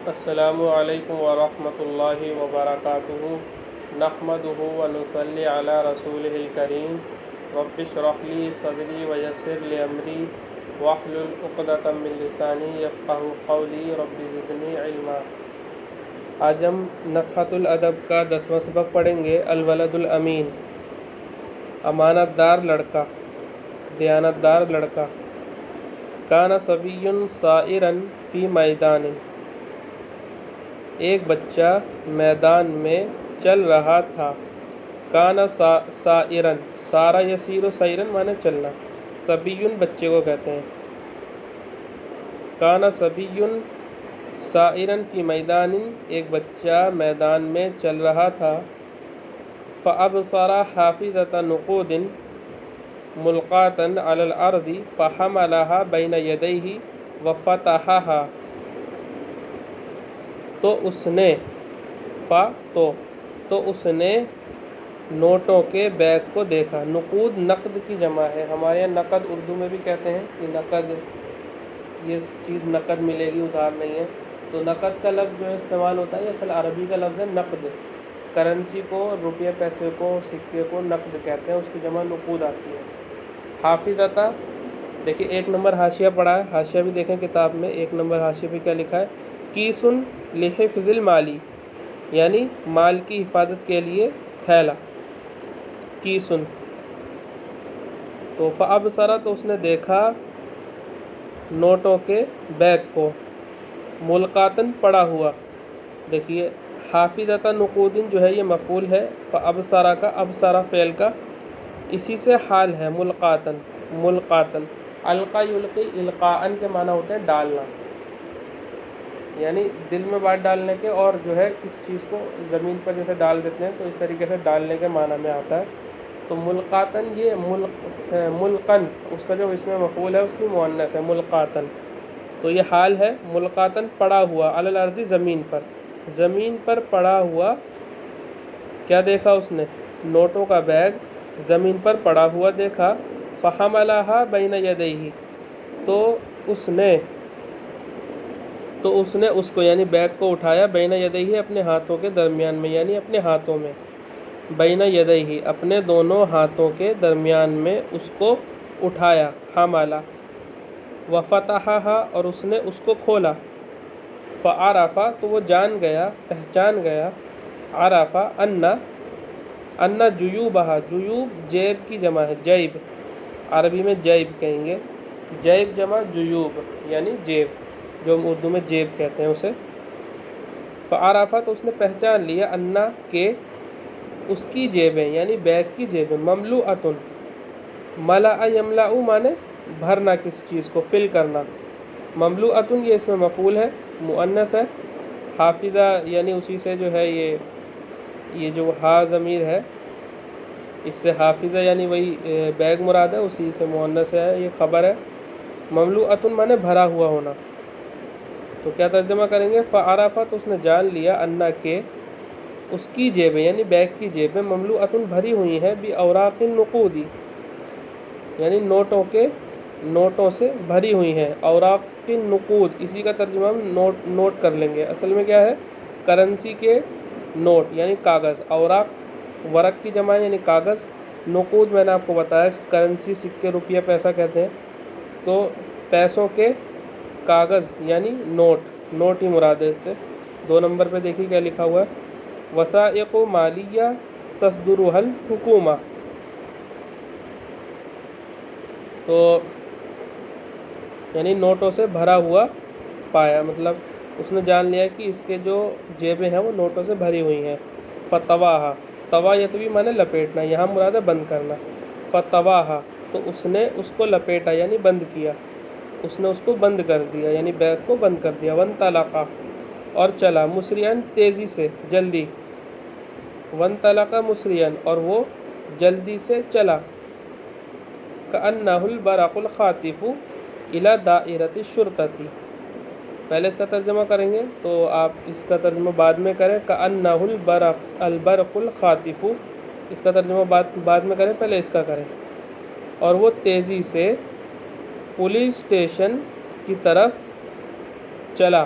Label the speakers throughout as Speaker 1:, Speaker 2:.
Speaker 1: السلام علیکم ورحمۃ اللہ وبرکاتہ نحمدہ ونصلی علی رسولہ الکریم رب اشرح لی صدری ویسر لی امری واحلل عقدۃ من لسانی یفقہوا قولی رب زدنی علما۔ آج ہم نفحۃ الادب کا 10واں سبق پڑھیں گے۔ الولد الامین، امانت دار لڑکا، دیانت دار لڑکا۔ کان صبی سائرا فی میدان، ایک بچہ میدان میں چل رہا تھا۔ کانا سائرن، سارا یسیر سائرن مانے چلنا، صبیٌ بچے کو کہتے ہیں۔ کانا صبی سائرن فی میدان، ایک بچہ میدان میں چل رہا تھا۔ فابصر حافظۃ نقود ملقاۃ علی الارض فحملها بین یدیہ وفتحها، تو اس نے نوٹوں کے بیگ کو دیکھا۔ نقود نقد کی جمع ہے، ہمارے یہاں نقد اردو میں بھی کہتے ہیں کہ نقد، یہ چیز نقد ملے گی، ادھار نہیں ہے۔ تو نقد کا لفظ جو ہے استعمال ہوتا ہے، یہ اصل عربی کا لفظ ہے نقد۔ کرنسی کو، روپیہ پیسے کو، سکے کو نقد کہتے ہیں، اس کی جمع نقود آتی ہے۔ حافظۃ، دیکھیے 1 نمبر حاشیہ پڑھا ہے، حاشیہ بھی دیکھیں کتاب میں۔ 1 نمبر حاشیہ پہ کیا لکھا ہے؟ کیسن لحفظ المالی، یعنی مال کی حفاظت کے لیے تھیلا، کیسن۔ تو فابصر، تو اس نے دیکھا نوٹوں کے بیگ کو، ملقاتن پڑا ہوا۔ دیکھیے حافظۃ نقودن جو ہے یہ مفعول ہے، فابصر کا، ابصر فعل کا، اسی سے حال ہے ملقاتن، ملقاتن۔ القا یلقی القاءن کے معنی ہوتے ہیں ڈالنا، یعنی دل میں بات ڈالنے کے، اور جو ہے کس چیز کو زمین پر جیسے ڈال دیتے ہیں تو اس طریقے سے ڈالنے کے معنی میں آتا ہے۔ تو ملقاتن، یہ ملقن، اس کا جو اسم مفعول ہے اس کی مؤنث ہے ملقاتن، تو یہ حال ہے ملقاتن پڑا ہوا، علی الارض زمین پر، زمین پر پڑا ہوا۔ کیا دیکھا اس نے؟ نوٹوں کا بیگ زمین پر پڑا ہوا دیکھا۔ فحملها بین یدیہ، تو اس نے اس کو یعنی بیگ کو اٹھایا، بین یدیہ اپنے ہاتھوں کے درمیان میں، یعنی اپنے ہاتھوں میں، بین یدیہ اپنے دونوں ہاتھوں کے درمیان میں اس کو اٹھایا، حملا۔ وفتحها، اور اس نے اس کو کھولا۔ فعرف، تو وہ جان گیا، پہچان گیا، عرف ان جیوبها، جیوب جیب کی جمع ہے، جیب، عربی میں جیب کہیں گے، جیب جمع جیوب یعنی جیب، جو ہم اردو میں جیب کہتے ہیں اسے۔ فعرف، تو اس نے پہچان لیا، ان کہ اس کی جیبیں یعنی بیگ کی جیبیں، مملوءۃ، ملأ یملأ مانے بھرنا کسی چیز کو، فل کرنا، مملوءۃ یہ اس میں مفعول ہے، مؤنث ہے۔ حافظہ یعنی اسی سے جو ہے یہ جو ہا ضمیر ہے، اس سے حافظہ یعنی وہی بیگ مراد ہے، اسی سے مؤنث ہے، یہ خبر ہے۔ مملوءۃ مانے بھرا ہوا ہونا، تو کیا ترجمہ کریں گے؟ فعرف، تو اس نے جان لیا، ان کہ اس کی جیبیں یعنی بیگ کی جیبیں، مملوءۃ بھری ہوئی ہیں، باوراق النقود، یعنی نوٹوں سے بھری ہوئی ہیں، اوراق النقود، اسی کا ترجمہ ہم نوٹ کر لیں گے۔ اصل میں کیا ہے؟ کرنسی کے نوٹ یعنی کاغذ، اوراق ورق کی جمع یعنی کاغذ، نقود میں نے آپ کو بتایا کرنسی، سکے، روپیہ پیسہ کہتے ہیں، تو پیسوں کے کاغذ یعنی نوٹ ہی مراد ہے اس سے۔ 2 نمبر پہ دیکھیے کیا لکھا ہوا ہے؟ وثائق مالیہ تصدرها الحکومہ، تو یعنی نوٹوں سے بھرا ہوا پایا، مطلب اس نے جان لیا کہ اس کے جو جیبیں ہیں وہ نوٹوں سے بھری ہوئی ہیں۔ فتواہا، توا یتوی مانے لپیٹنا، یہاں مراد ہے بند کرنا۔ فتواہا، تو اس نے اس کو لپیٹا یعنی بند کیا، اس نے اس کو بند کر دیا یعنی بیگ کو بند کر دیا۔ وانطلقا، اور چلا، مسرعاً تیزی سے، جلدی، وانطلقا مسرعاً، اور وہ جلدی سے چلا۔ کأنہ البرق الخاطف الی دائرۃ الشرطۃ، پہلے اس کا ترجمہ کریں گے تو آپ اس کا ترجمہ بعد میں کریں، کأنہ البرق الخاطف، اس کا ترجمہ بعد میں کریں، پہلے اس کا کریں۔ اور وہ تیزی سے پولیس اسٹیشن کی طرف چلا،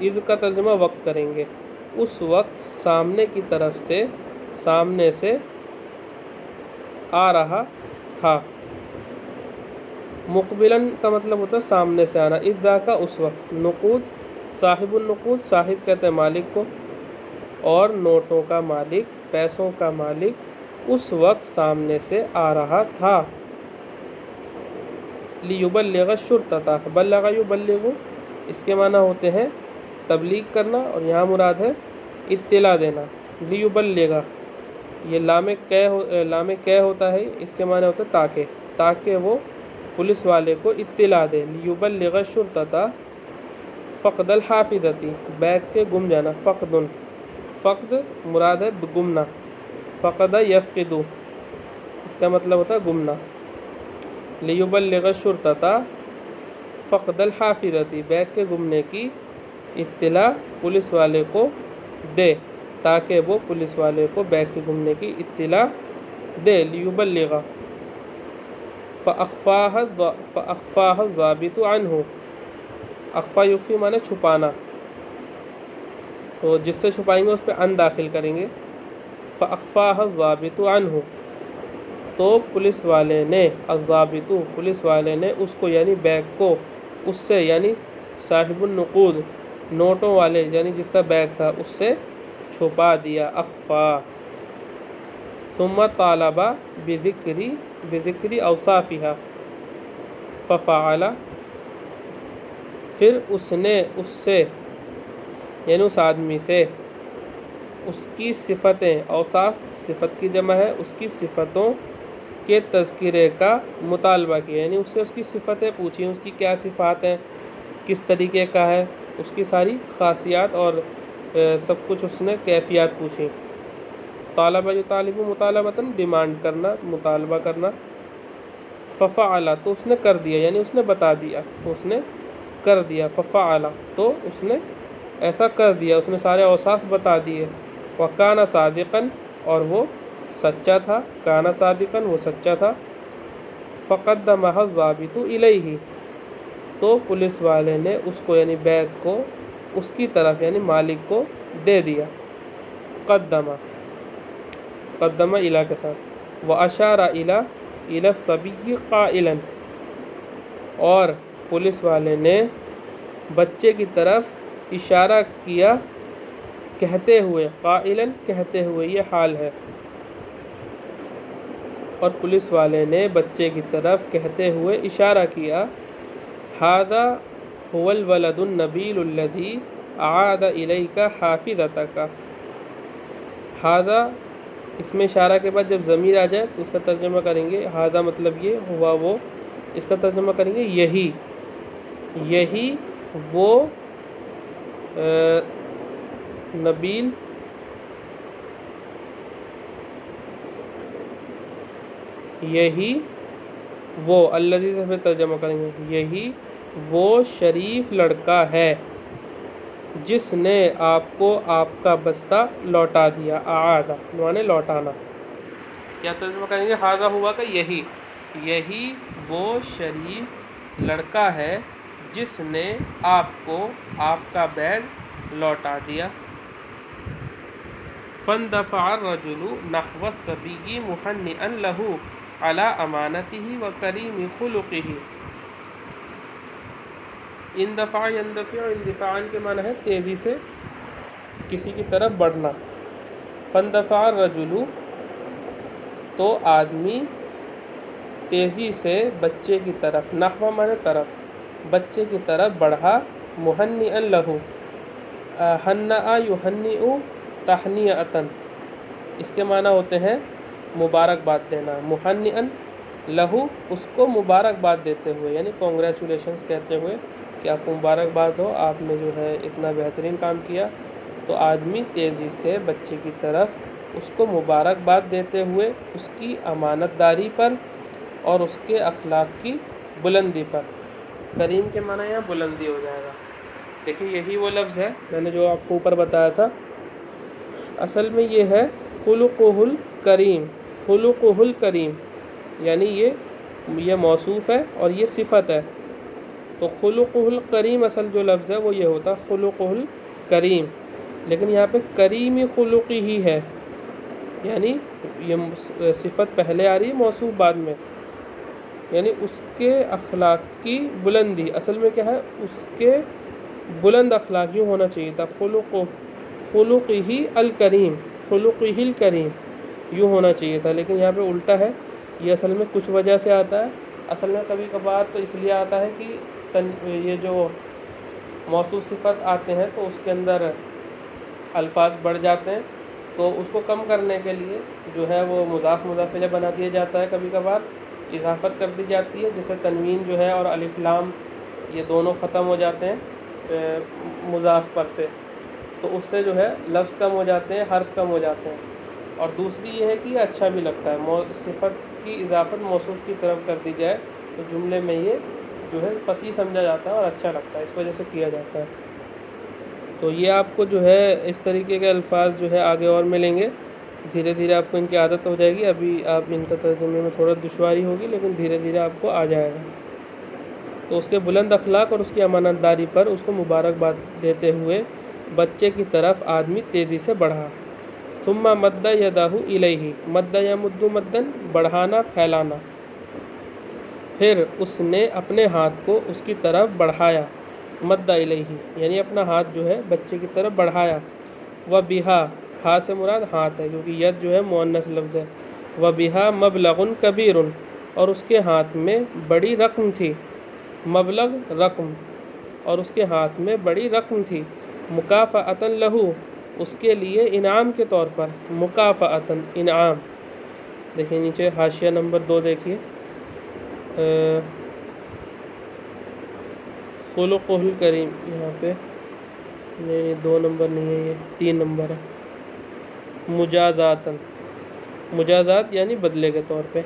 Speaker 1: اذ کا ترجمہ وقت کریں گے، اس وقت سامنے کی طرف سے، سامنے سے آ رہا تھا۔ مقبلاً کا مطلب ہوتا ہے سامنے سے آنا، اذ کا اس وقت، نقود صاحب النقود، صاحب کہتے ہیں مالک کو، اور نوٹوں کا مالک، پیسوں کا مالک اس وقت سامنے سے آ رہا تھا۔ لیبلغ الشرطۃ، بلغ یبلغ اس کے معنی ہوتے ہیں تبلیغ کرنا، اور یہاں مراد ہے اطلاع دینا۔ لیبلغ یہ لام کی ہوتا ہے، اس کے معنی ہوتا ہے تاکہ وہ پولیس والے کو اطلاع دے۔ لیبلغ الشرطۃ فقد الحافظۃ، بیگ کے گم جانا، فقد مراد ہے گمنا، فقد یفقد اس کا مطلب ہوتا ہے گمنا۔ لیبلغ الشرطۃ فقد الحافظۃ، بیگ کے گمنے کی اطلاع پولیس والے کو دے، تاکہ وہ پولیس والے کو بیگ کے گمنے کی اطلاع دے۔ لیبلغ فاخفاها الضابط عنہ، اخفا یخفی معنی چھپانا، تو جس سے چھپائیں گے اس پہ ان داخل کریں گے۔ فاخفاها الضابط عنہ، تو پولیس والے نے، الضابط پولیس والے نے اس کو یعنی بیگ کو اس سے، یعنی صاحب النقود نوٹوں والے یعنی جس کا بیگ تھا اس سے چھپا دیا، اخفا۔ ثم طالب بذکر اوصافها ففعل، پھر اس نے اس سے یعنی اس آدمی سے اس کی صفتیں، اوصاف صفت کی جمع ہے، اس کی صفتوں کے تذکرے کا مطالبہ کیا، یعنی اس سے اس کی صفتیں پوچھیں، اس کی کیا صفات ہیں، کس طریقے کا ہے، اس کی ساری خاصیات اور سب کچھ اس نے کیفیات پوچھی۔ طالبہ یطالب مطالبتاً ڈیمانڈ کرنا، مطالبہ کرنا۔ ففعل تو اس نے کر دیا، یعنی اس نے بتا دیا، اس نے کر دیا۔ ففعل تو اس نے ایسا کر دیا، اس نے سارے اوصاف بتا دیے۔ وکان صادقاً اور وہ سچا تھا، کان صادقاً وہ سچا تھا۔ فقدمہ الضابط الیہ، تو پولیس والے نے اس کو یعنی بیگ کو اس کی طرف یعنی مالک کو دے دیا۔ قدمہ الی کے ساتھ۔ واشار الی الصبی قائلا، اور پولیس والے نے بچے کی طرف اشارہ کیا کہتے ہوئے، قائلا کہتے ہوئے، یہ حال ہے، اور پولیس والے نے بچے کی طرف کہتے ہوئے اشارہ کیا۔ ھذا هو الولد النبیل الذی اعاد الیک حافظتک، ھذا اس میں اشارہ کے بعد جب ضمیر آ جائے تو اس کا ترجمہ کریں گے، ھذا مطلب یہ ہوا وہ، اس کا ترجمہ کریں گے یہی وہ نبیل یہی وہ، الذی سے پھر ترجمہ کریں گے، یہی وہ شریف لڑکا ہے جس نے آپ کو آپ کا بستہ لوٹا دیا۔ اعاد معنی لوٹانا۔ کیا ترجمہ کریں گے؟ ھذا ہوا کا یہی وہ شریف لڑکا ہے جس نے آپ کو آپ کا بیگ لوٹا دیا۔ فاندفع الرجل نحو الصبی مہنئا لہ علی امانتہ وکریم خلقہ۔ اندفع یندفع، اندفاعاً کے معنی ہے تیزی سے کسی کی طرف بڑھنا۔ فاندفع الرجل تو آدمی تیزی سے بچے کی طرف، نحو معنی طرف، بچے کی طرف بڑھا، مہنئا لہ، ہنأ یہنئ تہنیۃً اس کے معنی ہوتے ہیں مبارکباد دینا، مہنئا لہ اس کو مبارکباد دیتے ہوئے، یعنی کانگریچولیشنز کہتے ہوئے کہ آپ کو مبارکباد ہو، آپ نے جو ہے اتنا بہترین کام کیا۔ تو آدمی تیزی سے بچے کی طرف اس کو مبارکباد دیتے ہوئے اس کی امانت داری پر اور اس کے اخلاق کی بلندی پر۔ کریم کے معنی یہاں بلندی ہو جائے گا۔ دیکھیں یہی وہ لفظ ہے میں نے جو آپ کو اوپر بتایا تھا، اصل میں یہ ہے خلقہ الکریم، خلقہ الکریم، یعنی یہ موصوف ہے اور یہ صفت ہے، تو خلقہ الکریم اصل جو لفظ ہے وہ یہ ہوتا خلقہ الکریم، لیکن یہاں پہ کریم خلقی ہی ہے، یعنی یہ صفت پہلے آ رہی ہے، موصوف بعد میں، یعنی اس کے اخلاق کی بلندی، اصل میں کیا ہے، اس کے بلند اخلاق یوں ہونا چاہیے تھا، خلقہ الکریم، خلقہ الکریم یوں ہونا چاہیے تھا، لیکن یہاں پہ الٹا ہے۔ یہ اصل میں کچھ وجہ سے آتا ہے، اصل میں کبھی کبھار تو اس لیے آتا ہے کہ یہ جو موصوف صفت آتے ہیں تو اس کے اندر الفاظ بڑھ جاتے ہیں، تو اس کو کم کرنے کے لیے جو ہے وہ مضاف مضاف الیہ بنا دیا جاتا ہے، کبھی کبھار اضافت کر دی جاتی ہے، جس سے تنوین جو ہے اور الف لام یہ دونوں ختم ہو جاتے ہیں مضاف پر سے، تو اس سے جو ہے لفظ کم ہو جاتے ہیں، حرف کم ہو جاتے ہیں۔ اور دوسری یہ ہے کہ یہ اچھا بھی لگتا ہے، صفت کی اضافت موصوف کی طرف کر دی جائے تو جملے میں یہ جو ہے فصیح سمجھا جاتا ہے اور اچھا لگتا ہے، اس وجہ سے کیا جاتا ہے۔ تو یہ آپ کو جو ہے اس طریقے کے الفاظ جو ہے آگے اور ملیں گے، دھیرے دھیرے آپ کو ان کی عادت ہو جائے گی، ابھی آپ ان کا ترجمے میں تھوڑا دشواری ہوگی لیکن دھیرے دھیرے آپ کو آ جائے گا۔ تو اس کے بلند اخلاق اور اس کی امانت داری پر اس کو مبارکباد دیتے ہوئے بچے کی طرف آدمی تیزی سے بڑھا۔ ثم مد یدہ الیہ، مد یمد مدن، بڑھانا پھیلانا، پھر اس نے اپنے ہاتھ کو اس کی طرف بڑھایا، مد الیہ یعنی اپنا ہاتھ جو ہے بچے کی طرف بڑھایا، وبہا، ہا سے مراد ہاتھ ہے کیونکہ ید جو ہے مؤنث لفظ ہے، وبہا مبلغ کبیر، اور اس کے ہاتھ میں بڑی رقم تھی، مبلغ رقم، اور اس کے ہاتھ میں بڑی رقم تھی، مکافأۃ لہ اس کے لیے انعام کے طور پر، مکافأۃ انعام، دیکھیں نیچے حاشیہ نمبر 2 دیکھیے، خلقہ الکریم، یہاں پہ نہیں 2 نمبر نہیں ہے، یہ 3 نمبر ہے، مجازاتن، مجازات یعنی بدلے کے طور پہ،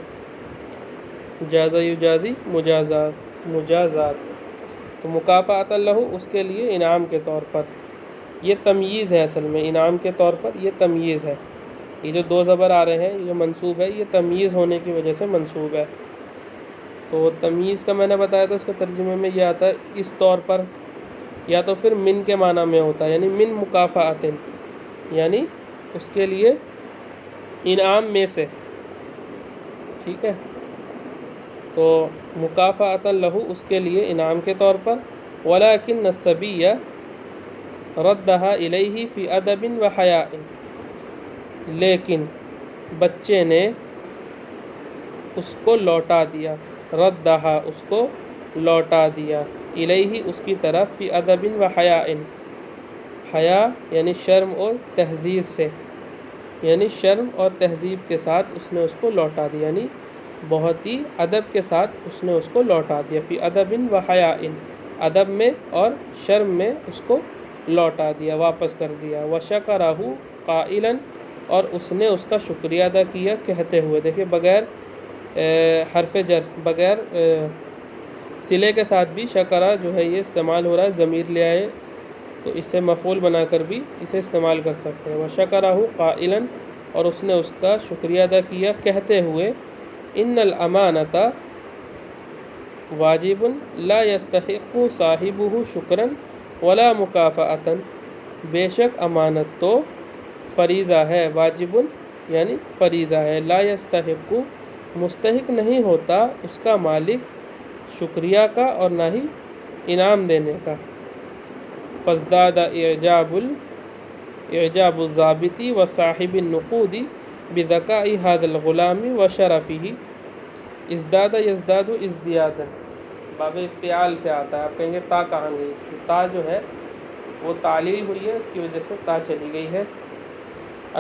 Speaker 1: جازا یجازی مجازات، مجازات، تو مکافأۃ لہ اس کے لیے انعام کے طور پر، یہ تمییز ہے، اصل میں انعام کے طور پر یہ تمییز ہے، یہ جو 2 زبر آ رہے ہیں یہ جو منصوب ہے یہ تمییز ہونے کی وجہ سے منصوب ہے۔ تو تمییز کا میں نے بتایا تھا اس کے ترجمے میں یہ آتا ہے اس طور پر، یا تو پھر من کے معنی میں ہوتا ہے، یعنی من مکافأۃ، یعنی اس کے لیے انعام میں سے، ٹھیک ہے، تو مکافأۃ لہ اس کے لیے انعام کے طور پر، ولکن الصبی ردھا الیہ فی ادب و حیاء، لیکن بچے نے اس کو لوٹا دیا، ردھا اس کو لوٹا دیا، الیہ اس کی طرف، فی ادب و حیاء، حیا یعنی شرم اور تہذیب سے، یعنی شرم اور تہذیب کے ساتھ اس نے اس کو لوٹا دیا، یعنی بہت ہی ادب کے ساتھ اس نے اس کو لوٹا دیا، فی ادب و حیاء، ادب میں اور شرم میں اس کو لوٹا دیا، واپس کر دیا، وشکرہ قائلا، اور اس نے اس کا شکریہ ادا کیا کہتے ہوئے، دیکھیں بغیر حرف جر، بغیر صلے کے ساتھ بھی شکرہ جو ہے یہ استعمال ہو رہا ہے، ضمیر لے آئے تو اس سے مفعول بنا کر بھی اسے استعمال کر سکتے ہیں، وشکرہ قائلا، اور اس نے اس کا شکریہ ادا کیا کہتے ہوئے، ان الامانۃ واجب لا یستحق صاحبہ شکرا ولا مکافأۃ، بے شک امانت تو فریضہ ہے، واجب یعنی فریضہ ہے، لا یستحق مستحق نہیں ہوتا اس کا مالک شکریہ کا اور نہ ہی انعام دینے کا، فازداد اعجاب الضابط وصاحب النقود بذکاء هذا الغلام وشرفہ، ازداد یزداد ازدیادا، باب افتعال سے آتا ہے، آپ کہیں گے تا کہاں گئی، اس کی تا جو ہے وہ تعلیل ہوئی ہے، اس کی وجہ سے تا چلی گئی ہے،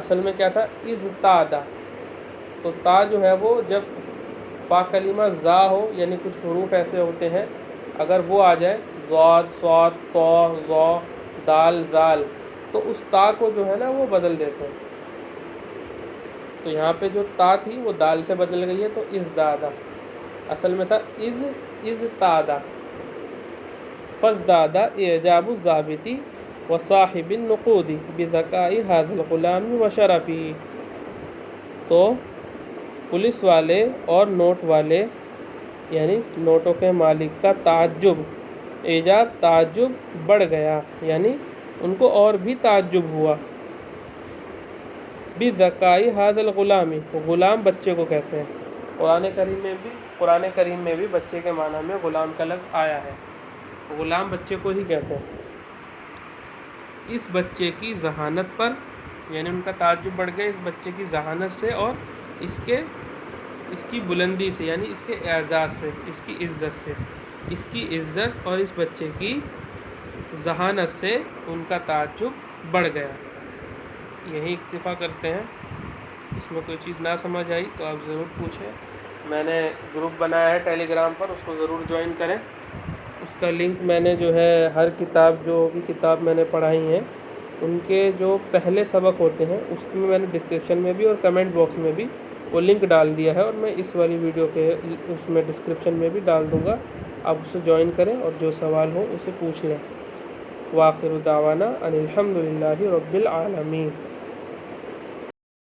Speaker 1: اصل میں کیا تھا، ازدادا، تو تا جو ہے وہ جب فا کلمہ زا ہو، یعنی کچھ حروف ایسے ہوتے ہیں اگر وہ آ جائے، ضاد، صاد، طا، ظا، دال، ذال، تو اس تا کو جو ہے نا وہ بدل دیتے ہیں، تو یہاں پہ جو تا تھی وہ دال سے بدل گئی ہے، تو ازدادا، اصل میں تھا ازتادا، فازداد اعجاب الضابط وصاحب النقود بذکاء هذا الغلام وشرفہ، تو پولیس والے اور نوٹ والے یعنی نوٹوں کے مالک کا تعجب ایجاب تعجب بڑھ گیا، یعنی ان کو اور بھی تعجب ہوا۔ بِذَكَاءِ هَذَا الْغُلَامِ، غلام بچے کو کہتے ہیں۔ قرآن کریم میں بھی بچے کے معنی میں غلام کا لفظ آیا ہے، غلام بچے کو ہی کہتے ہیں۔ اس بچے کی ذہانت پر، یعنی ان کا تعجب بڑھ گیا اس بچے کی ذہانت سے اور اس کی بلندی سے، یعنی اس کے اعزاز سے، اس کی عزت سے، اس کی عزت اور اس بچے کی ذہانت سے ان کا تعجب بڑھ گیا۔ یہی اکتفا کرتے ہیں۔ اس میں کوئی چیز نہ سمجھ آئی تو آپ ضرور پوچھیں۔ میں نے گروپ بنایا ہے ٹیلی گرام پر، اس کو ضرور جوائن کریں۔ اس کا لنک میں نے جو ہے ہر کتاب، جو بھی کتاب میں نے پڑھائی ہیں ان کے جو پہلے سبق ہوتے ہیں اس میں نے ڈسکرپشن میں بھی اور کمنٹ باکس میں بھی وہ لنک ڈال دیا ہے، اور میں اس والی ویڈیو کے اس میں ڈسکرپشن میں بھی ڈال دوں گا، آپ اسے جوائن کریں اور جو سوال ہو اسے پوچھ لیں۔ وآخر دعوانا ان الحمد للہ رب العالمین۔